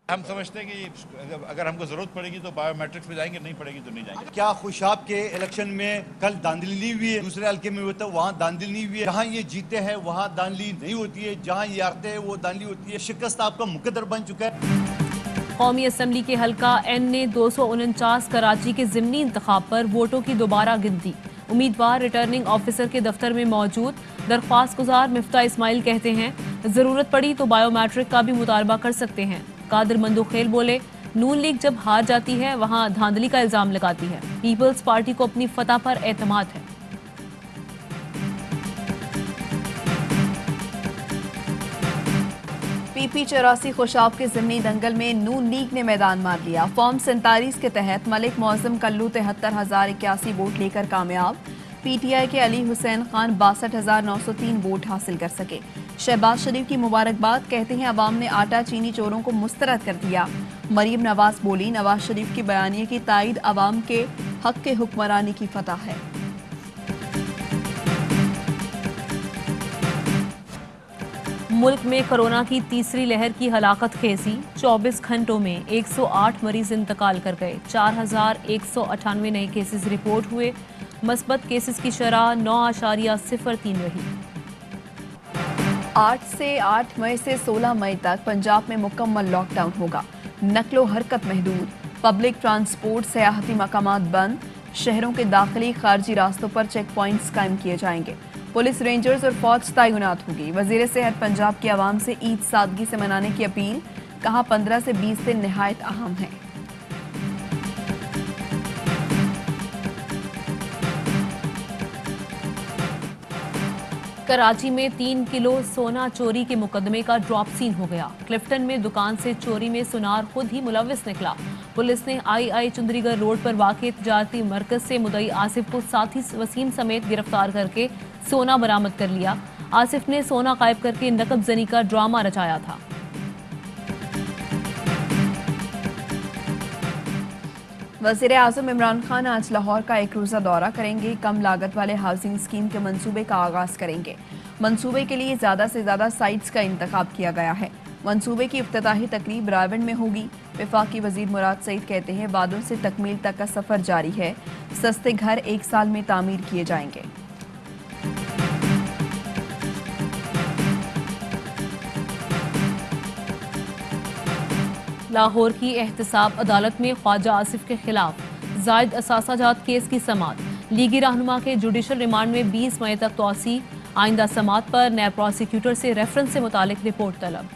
हम समझते हैं कि अगर हमको जरूरत पड़ेगी तो बायोमेट्रिक्स पे जाएंगे, नहीं पड़ेगी तो नहीं जाएंगे। क्या खुशाब के इलेक्शन में कल धांधली नहीं हुई है? दूसरे हल्के में होता है वहाँ धांधली नहीं हुई है। जहाँ ये जीते हैं वहाँ धांधली नहीं होती है, जहाँ ये हारते हैं वो धांधली होती है। शिकस्त आपका मुकद्दर बन चुका है। कौमी असम्बली के हल्का एन ने 249 कराची के ज़िमनी इंतखाब पर वोटों की दोबारा गिनती। उम्मीदवार रिटर्निंग ऑफिसर के दफ्तर में मौजूद। दरख्वास्त गुजार मिफ्ता इस्माइल कहते हैं जरूरत पड़ी तो बायोमेट्रिक का भी मुतालबा कर सकते हैं। कादिर मंदुखेल बोले नून लीग जब हार जाती है वहां धांधली का इल्जाम लगाती है। पीपल्स पार्टी को अपनी फतह पर एतमाद है। पीपी 84 खुशाब के ज़िमनी दंगल में नून लीग ने मैदान मार लिया। फॉर्म 47 के तहत मलिक मौजम कल्लू 73,081 वोट लेकर कामयाब। पीटीआई के अली हुसैन खान 62,903 वोट हासिल कर सके। शहबाज शरीफ की मुबारकबाद, कहते हैं अवाम ने आटा चीनी चोरों को मुस्तरद कर दिया। मरीम नवाज बोली नवाज शरीफ की बयानिए की तायद अवाम के हक के हुक्मरानी की फतह है। मुल्क में कोरोना की तीसरी लहर की हलाकत खेजी। 24 घंटों में 108 मरीज इंतकाल कर गए। 4,198 नए केसेस रिपोर्ट हुए। मस्बत केसेस की शरह 9.03 रही। 8 मई से 16 मई तक पंजाब में मुकम्मल लॉकडाउन होगा। नकलो हरकत महदूद, पब्लिक ट्रांसपोर्ट सयाहती मकामात बंद। शहरों के दाखिली खारजी रास्तों पर चेक पॉइंट्स कायम किए जाएंगे। पुलिस, रेंजर्स और फौज तैनात होगी। वजीर सेहत पंजाब की आवाम से ईद सादगी से मनाने की अपील, कहा 15 से 20 दिन निहायत अहम है। कराची में 3 किलो सोना चोरी के मुकदमे का ड्रॉप सीन हो गया। क्लिफ्टन में दुकान से चोरी में सुनार खुद ही मुलविस निकला। पुलिस ने आई चुंदरीगढ़ रोड पर वाक़े तिजारती मरकज से मुदई आसिफ को साथी वसीम समेत गिरफ्तार करके सोना बरामद कर लिया। आसिफ ने सोना गायब करके नकब जनी का ड्रामा रचाया था। वज़ीर आज़म इमरान खान आज लाहौर का एक रोज़ा दौरा करेंगे। कम लागत वाले हाउसिंग स्कीम के मंसूबे का आगाज करेंगे। मंसूबे के लिए ज़्यादा से ज़्यादा साइट्स का इंतखाब किया गया है। मंसूबे की इफ्तिताही तकरीब रायवन में होगी। वफाकी वज़ीर मुराद सईद कहते हैं वादों से तकमील तक का सफ़र जारी है। सस्ते घर 1 साल में तामीर किए जाएंगे। लाहौर की एहतसाब अदालत में ख्वाजा आसिफ के खिलाफ जायद असासाजात केस की समाअत। लीगी रहनुमा के जुडिशल रिमांड में 20 मई तक तौसी। आइंदा समाअत पर नैब प्रोसिक्यूटर से रेफरेंस से मुतालिक रिपोर्ट तलब।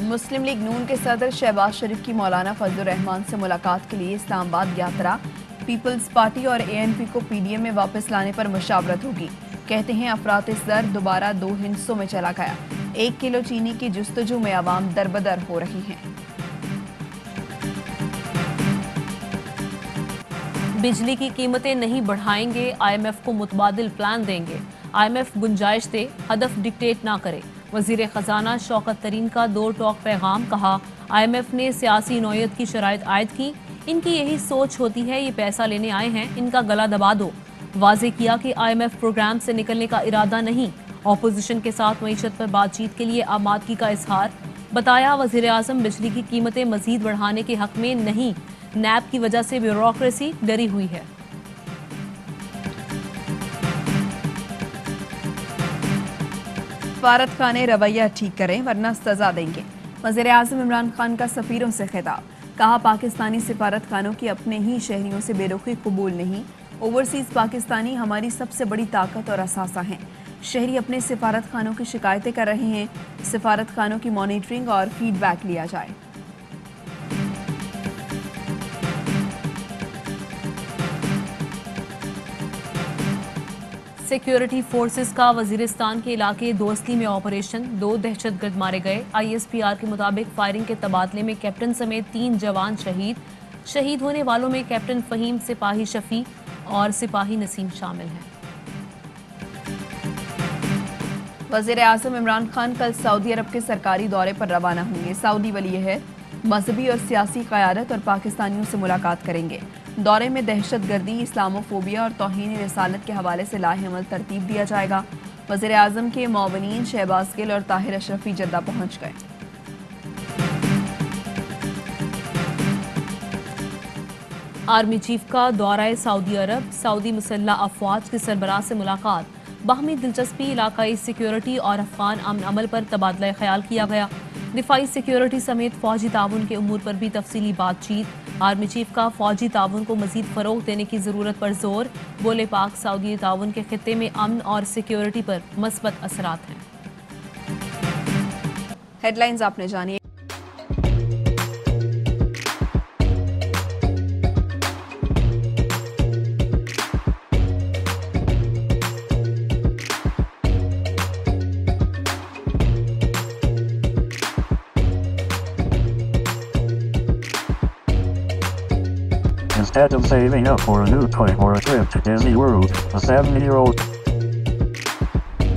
मुस्लिम लीग नून के सदर शहबाज शरीफ की मौलाना फजलुर रहमान से मुलाकात के लिए इस्लामाबाद यात्रा। पीपल्स पार्टी और एएनपी को पीडीएम में वापस लाने पर मुशावरत होगी। कहते हैं अफरातिस दर दोबारा 2 हिस्सों में चला गया। 1 किलो चीनी की जुस्तजू में आवाम दरबदर हो रही हैं। बिजली की कीमतें नहीं बढ़ाएंगे, आईएमएफ को मुतबादिल प्लान देंगे। आईएमएफ गुंजाइश दे, हदफ डिक्टेट ना करे। वजीर खजाना शौकत तरीन का 2 टॉक पैगाम, कहा आईएमएफ ने सियासी नौयत की शराइत आयद की। इनकी यही सोच होती है, ये पैसा लेने आए हैं, इनका गला दबा दो। वाजे किया कि आईएमएफ प्रोग्राम से निकलने का इरादा नहीं। ऑपोजिशन के साथ मईशत पर बातचीत के लिए आमादगी का इजहार। बताया वजीर आजम बिजली की कीमतें मजीद बढ़ाने के हक में नहीं, नैब की वजह से ब्यूरोक्रेसी डरी हुई है। सफारत खाने रवैया ठीक करें वरना सजा देंगे। वज़ीर आज़म इमरान खान का सफ़ीरों से खिताब, कहा पाकिस्तानी सफारत खानों की अपने ही शहरियों से बेरुखी कबूल नहीं। ओवरसीज़ पाकिस्तानी हमारी सबसे बड़ी ताकत और असासा हैं। शहरी अपने सफारत खानों की शिकायतें कर रहे हैं। सफारत खानों की मॉनिटरिंग और फीडबैक लिया जाए। सिक्योरिटी फोर्सेस का वजीरिस्तान के इलाके दोस्ती में ऑपरेशन, 2 दहशतगर्द मारे गए। आईएसपीआर के मुताबिक फायरिंग के तबादले में कैप्टन समेत 3 जवान शहीद। शहीद होने वालों में कैप्टन फहीम, सिपाही शफी और सिपाही नसीम शामिल हैं। वज़ीर आज़म इमरान खान कल सऊदी अरब के सरकारी दौरे पर रवाना होंगे। सऊदी वली है मजहबी और सियासी क़यादत और पाकिस्तानियों से मुलाकात करेंगे। दौरे में दहशत गर्दी, इस्लामोफोबिया और तौहीन रिसालत के हवाले से लाहेमल तरतीब दिया जाएगा। वज़ीर आज़म के मुआवनीन शहबाज गिल और ताहिर अशरफी जद्दा पहुंच गए। आर्मी चीफ का दौरा सऊदी अरब, सऊदी मुसल्ह अफवाज के सरबराह से मुलाकात, बाहमी दिलचस्पी, इलाकाई सिक्योरिटी और अफगान अमन अमल पर तबादला ख्याल किया गया। दिफाई सिक्योरिटी समेत फौजी ताउन के उमूर पर भी तफसीली बातचीत। आर्मी चीफ का फौजी ताउन को मजीद फरोग देने की जरूरत पर जोर, बोले पाक सऊदी ताउन के खित्ते में अमन और सिक्योरिटी पर मस्बत असरात हैं। हेडलाइंस आपने जानिए। Instead of saving up for a new toy or a trip to Disney World, a 70-year-old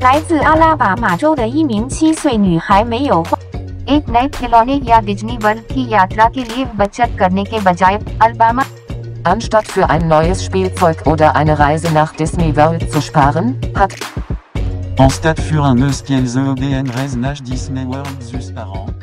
来自阿拉巴马州的一名7岁女孩没有花 एक नए खिलौने या डिज्नी वर्ल्ड की यात्रा के लिए बचत करने के बजाय Alabama Anstatt für ein neues Spielzeug oder eine Reise nach Disney World zu sparen, hat Anstatt für un neues Spielzeug oder eine Reise nach Disney World zu sparen,